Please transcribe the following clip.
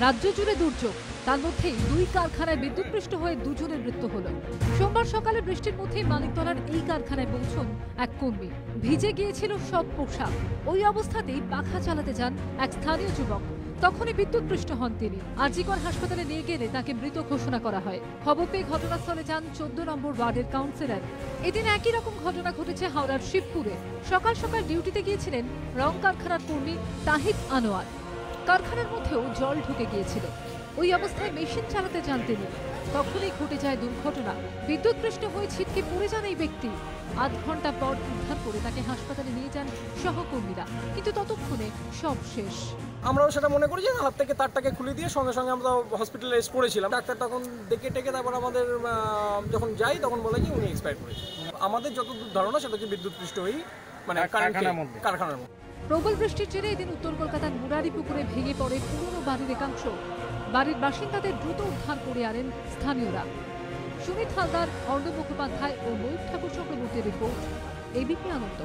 রাজ্য জুড়ে দুর্যোগ, তার মধ্যেই দুই কারখানায় বিদ্যুৎপৃষ্ট হয়ে দুজনের মৃত্যু হলো। সোমবার সকালে বৃষ্টির মধ্যেই মানিকতলার এই কারখানায় পৌঁছন এক কর্মী। ভিজে গিয়েছিল সব পোশাক। ওই অবস্থাতেই পাখা চালাতে যান এক স্থানীয় যুবক। তখনই বিদ্যুৎপৃষ্ট হন তিনি। আরজিকর হাসপাতালে নিয়ে গেলে তাকে মৃত ঘোষণা করা হয়। খবর পেয়ে ঘটনাস্থলে যান 14 নম্বর ওয়ার্ডের কাউন্সিলর। এদিন একই রকম ঘটনা ঘটেছে হাওড়ার শিবপুরে। সকাল সকাল ডিউটিতে গিয়েছিলেন রং কারখানার কর্মী তাহিদ আনোয়ার। কারখানার মধ্যেও জল ঢুকে গিয়েছিল। ওই অবস্থায় মেশিন চালাতে যান তিনি। তখনই ঘটে যায় দুর্ঘটনা। বিদ্যুৎপৃষ্ট হয়ে ছিটকে পড়ে যান এই ব্যক্তি। আধ ঘন্টা পর উদ্ধার করে তাকে হাসপাতালে নিয়ে যান সহকর্মীরা, কিন্তু ততক্ষণে সব শেষ। আমরাও সেটা মনে করি যে হাত থেকে তারটাকে খুলে দিয়ে সঙ্গে সঙ্গে আমরা হসপিটালে এসে পড়েছিলাম। ডাক্তার তখন ডেকে টেকে তারপর আমাদের যখন যাই তখন বলে যে উনি এক্সপায়ার করেছেন। আমাদের যতদূর ধারণা সেটা হচ্ছে বিদ্যুৎপৃষ্ট হয়েই মানে কারখানার মধ্যে। প্রবল বৃষ্টির জেরে এদিন উত্তর কলকাতার মুরারিপুকুরে ভেঙে পড়ে পুরনো বাড়ির একাংশ। বাড়ির বাসিন্দাদের দ্রুত উদ্ধার করে আনেন স্থানীয়রা। সুমিত হালদার, অর্ণব মুখোপাধ্যায় ও ময়ূর ঠাকুর চক্রবর্তীর রিপোর্ট, এবিপি আনন্দ।